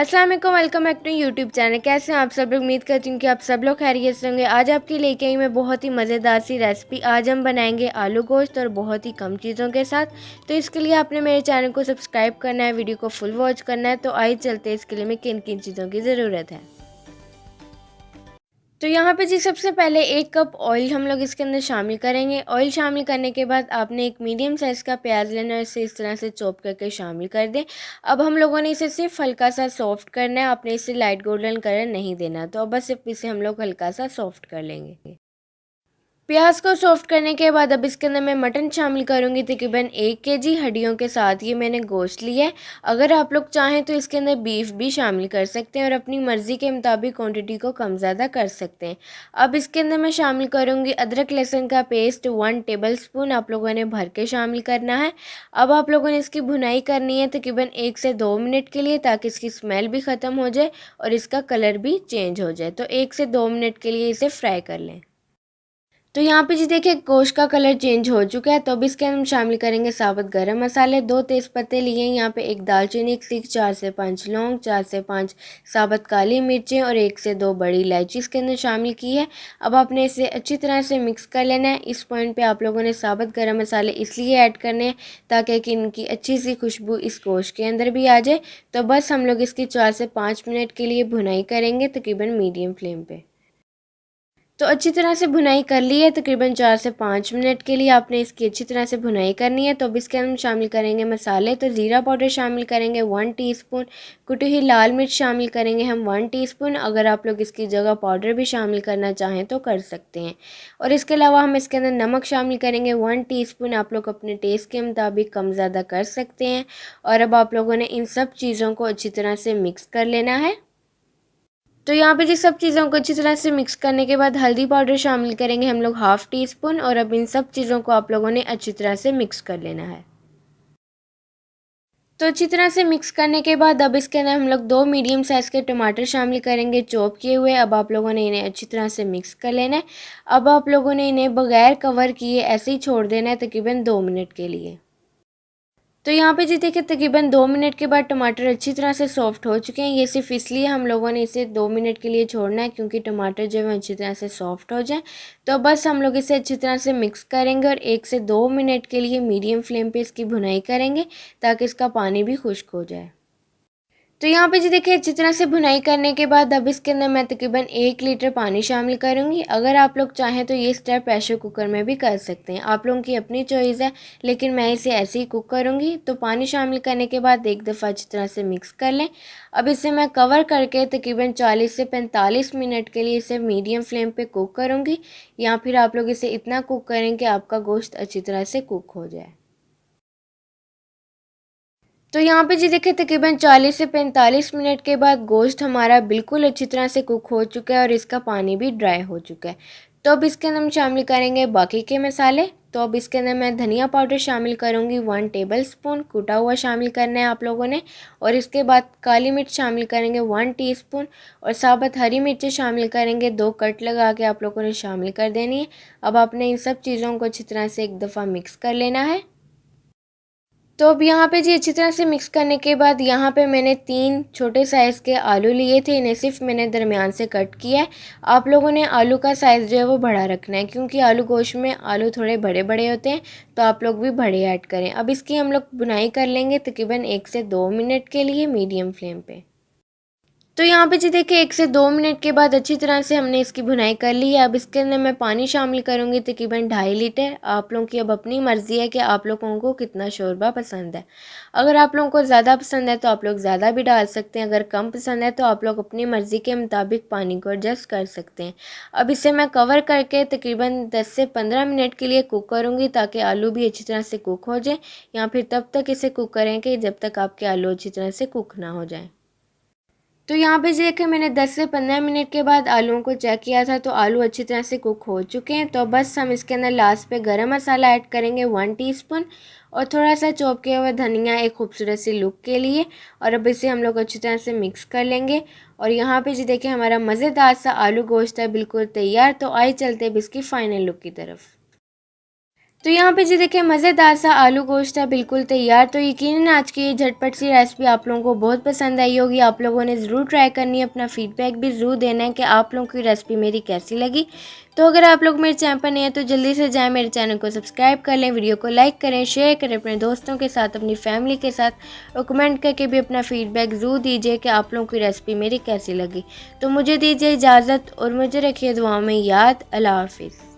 अस्सलाम वालेकुम, welcome back to YouTube channel. कैसे हैं आप सब लोग? उम्मीद करती हूँ कि आप सब लोग खैरियत से होंगे। आज आपके लेके आई मैं बहुत ही मज़ेदार सी रेसिपी। आज हम बनाएंगे आलू गोश्त और बहुत ही कम चीज़ों के साथ। तो इसके लिए आपने मेरे चैनल को सब्सक्राइब करना है, वीडियो को फुल वॉच करना है। तो आइए चलते हैं इसके लिए हमें किन किन चीज़ों की ज़रूरत है। तो यहाँ पे जी सबसे पहले 1 कप ऑयल हम लोग इसके अंदर शामिल करेंगे। ऑयल शामिल करने के बाद आपने एक मीडियम साइज़ का प्याज लेना है, इसे इस तरह से चॉप करके शामिल कर दें। अब हम लोगों ने इसे सिर्फ हल्का सा सॉफ्ट करना है, आपने इसे लाइट गोल्डन कलर नहीं देना। तो अब बस सिर्फ इसे हम लोग हल्का सा सॉफ्ट कर लेंगे। प्याज को सॉफ्ट करने के बाद अब इसके अंदर मैं मटन शामिल करूँगी, तकरीबन 1 kg हड्डियों के साथ ये मैंने गोश्त लिया है। अगर आप लोग चाहें तो इसके अंदर बीफ भी शामिल कर सकते हैं और अपनी मर्ज़ी के मुताबिक क्वांटिटी को कम ज़्यादा कर सकते हैं। अब इसके अंदर मैं शामिल करूँगी अदरक लहसुन का पेस्ट 1 टेबलस्पून आप लोगों ने भर के शामिल करना है। अब आप लोगों ने इसकी भुनाई करनी है तकरीबन 1 से 2 मिनट के लिए, ताकि इसकी स्मेल भी ख़त्म हो जाए और इसका कलर भी चेंज हो जाए। तो 1 से 2 मिनट के लिए इसे फ्राई कर लें। तो यहाँ पे जी देखिए गोश्त का कलर चेंज हो चुका है। तो अब इसके अंदर हम शामिल करेंगे साबुत गरम मसाले, 2 तेज़पत्ते लिए हैं यहाँ पे, 1 दालचीनी, 1 सीख, 4 से 5 लौंग, 4 से 5 साबुत काली मिर्चें और 1 से 2 बड़ी इलायची इसके अंदर शामिल की है। अब आपने इसे अच्छी तरह से मिक्स कर लेना है। इस पॉइंट पे आप लोगों ने साबुत गरम मसाले इसलिए ऐड करने हैं ताकि कि इनकी अच्छी सी खुशबू इस गोश्त के अंदर भी आ जाए। तो बस हम लोग इसकी 4 से 5 मिनट के लिए भुनाई करेंगे तकरीबन मीडियम फ्लेम पे। तो अच्छी तरह से भुनाई कर ली है, तकरीबन 4 से 5 मिनट के लिए आपने इसकी अच्छी तरह से भुनाई करनी है। तो अब इसके हम शामिल करेंगे मसाले। तो ज़ीरा पाउडर शामिल करेंगे 1 टीस्पून, कुटी हुई लाल मिर्च शामिल करेंगे हम 1 टीस्पून। अगर आप लोग इसकी जगह पाउडर भी शामिल करना चाहें तो कर सकते हैं। और इसके अलावा हम इसके अंदर नमक शामिल करेंगे 1 टीस्पून, आप लोग अपने टेस्ट के मुताबिक कम ज़्यादा कर सकते हैं। और अब आप लोगों ने इन सब चीज़ों को अच्छी तरह से मिक्स कर लेना है। तो यहाँ पे जी सब चीज़ों को अच्छी तरह से मिक्स करने के बाद हल्दी पाउडर शामिल करेंगे हम लोग 1/2 टीस्पून। और अब इन सब चीज़ों को आप लोगों ने अच्छी तरह से मिक्स कर लेना है। तो अच्छी तरह से मिक्स करने के बाद अब इसके अंदर हम लोग 2 मीडियम साइज़ के टमाटर शामिल करेंगे चॉप किए हुए। अब आप लोगों ने इन्हें अच्छी तरह से मिक्स कर लेना है। अब आप लोगों ने इन्हें बगैर कवर किए ऐसे ही छोड़ देना है तकरीबन 2 मिनट के लिए। तो यहाँ पे जी देखिए तकरीबन 2 मिनट के बाद टमाटर अच्छी तरह से सॉफ्ट हो चुके हैं। ये सिर्फ इसलिए हम लोगों ने इसे 2 मिनट के लिए छोड़ना है क्योंकि टमाटर जो है अच्छी तरह से सॉफ्ट हो जाए। तो बस हम लोग इसे अच्छी तरह से मिक्स करेंगे और 1 से 2 मिनट के लिए मीडियम फ्लेम पे इसकी भुनाई करेंगे ताकि इसका पानी भी खुश्क हो जाए। तो यहाँ पे जी देखिए अच्छी तरह से भुनाई करने के बाद अब इसके अंदर मैं तकरीबन 1 लीटर पानी शामिल करूँगी। अगर आप लोग चाहें तो ये स्टेप प्रेशर कुकर में भी कर सकते हैं, आप लोगों की अपनी चॉइस है, लेकिन मैं इसे ऐसे ही कुक करूँगी। तो पानी शामिल करने के बाद एक दफ़ा अच्छी तरह से मिक्स कर लें। अब इसे मैं कवर करके तकरीबन 40 से 45 मिनट के लिए इसे मीडियम फ्लेम पर कुक करूँगी, या फिर आप लोग इसे इतना कुक करें कि आपका गोश्त अच्छी तरह से कुक हो जाए। तो यहाँ पे जी देखिए तकरीबन 40 से 45 मिनट के बाद गोश्त हमारा बिल्कुल अच्छी तरह से कुक हो चुका है और इसका पानी भी ड्राई हो चुका है। तो अब इसके अंदर हम शामिल करेंगे बाकी के मसाले। तो अब इसके अंदर मैं धनिया पाउडर शामिल करूँगी 1 टेबलस्पून, कूटा हुआ शामिल करना है आप लोगों ने। और इसके बाद काली मिर्च शामिल करेंगे 1 टीस्पून और साबुत हरी मिर्चें शामिल करेंगे 2 कट लगा के आप लोगों ने शामिल कर देनी है। अब आपने इन सब चीज़ों को अच्छी तरह से एक दफ़ा मिक्स कर लेना है। तो अब यहाँ पे जी अच्छी तरह से मिक्स करने के बाद यहाँ पे मैंने 3 छोटे साइज़ के आलू लिए थे, इन्हें सिर्फ मैंने दरमियान से कट किया है। आप लोगों ने आलू का साइज़ जो है वो बड़ा रखना है क्योंकि आलू गोश्त में आलू थोड़े बड़े बड़े होते हैं, तो आप लोग भी बड़े ऐड करें। अब इसकी हम लोग बुनाई कर लेंगे तकरीबन 1 से 2 मिनट के लिए मीडियम फ्लेम पे। तो यहाँ पे जी देखिए 1 से 2 मिनट के बाद अच्छी तरह से हमने इसकी भुनाई कर ली है। अब इसके अंदर मैं पानी शामिल करूँगी तकरीबन 2.5 लीटर। आप लोगों की अब अपनी मर्ज़ी है कि आप लोगों को कितना शोरबा पसंद है। अगर आप लोगों को ज़्यादा पसंद है तो आप लोग ज़्यादा भी डाल सकते हैं, अगर कम पसंद है तो आप लोग अपनी मर्ज़ी के मुताबिक पानी को एडजस्ट कर सकते हैं। अब इसे मैं कवर करके तकरीबन 10 से 15 मिनट के लिए कुक करूँगी ताकि आलू भी अच्छी तरह से कुक हो जाए, या फिर तब तक इसे कुक करें कि जब तक आपके आलू अच्छी तरह से कुक ना हो जाए। तो यहाँ पे देखिए मैंने 10 से 15 मिनट के बाद आलूओं को चेक किया था, तो आलू अच्छी तरह से कुक हो चुके हैं। तो बस हम इसके अंदर लास्ट पे गरम मसाला ऐड करेंगे 1 टीस्पून और थोड़ा सा चॉप किया हुआ धनिया एक खूबसूरत सी लुक के लिए। और अब इसे हम लोग अच्छी तरह से मिक्स कर लेंगे। और यहाँ पे जी देखिए हमारा मज़ेदार सा आलू गोश्त है बिल्कुल तैयार। तो आइए चलते हैं अब इसकी फ़ाइनल लुक की तरफ। तो यहाँ पे जी देखिए मज़ेदार सा आलू गोश्त है बिल्कुल तैयार। तो यकीनन आज की ये झटपट सी रेसिपी आप लोगों को बहुत पसंद आई होगी। आप लोगों ने ज़रूर ट्राई करनी है, अपना फीडबैक भी ज़रूर देना है कि आप लोगों की रेसिपी मेरी कैसी लगी। तो अगर आप लोग मेरे चैनल पर नए हैं तो जल्दी से जाएँ, मेरे चैनल को सब्सक्राइब कर लें, वीडियो को लाइक करें, शेयर करें अपने दोस्तों के साथ, अपनी फैमिली के साथ और कमेंट करके भी अपना फीडबैक ज़रूर दीजिए कि आप लोगों की रेसिपी मेरी कैसी लगी। तो मुझे दीजिए इजाज़त और मुझे रखिए दुआओं में याद। अल्लाह हाफ़िज़।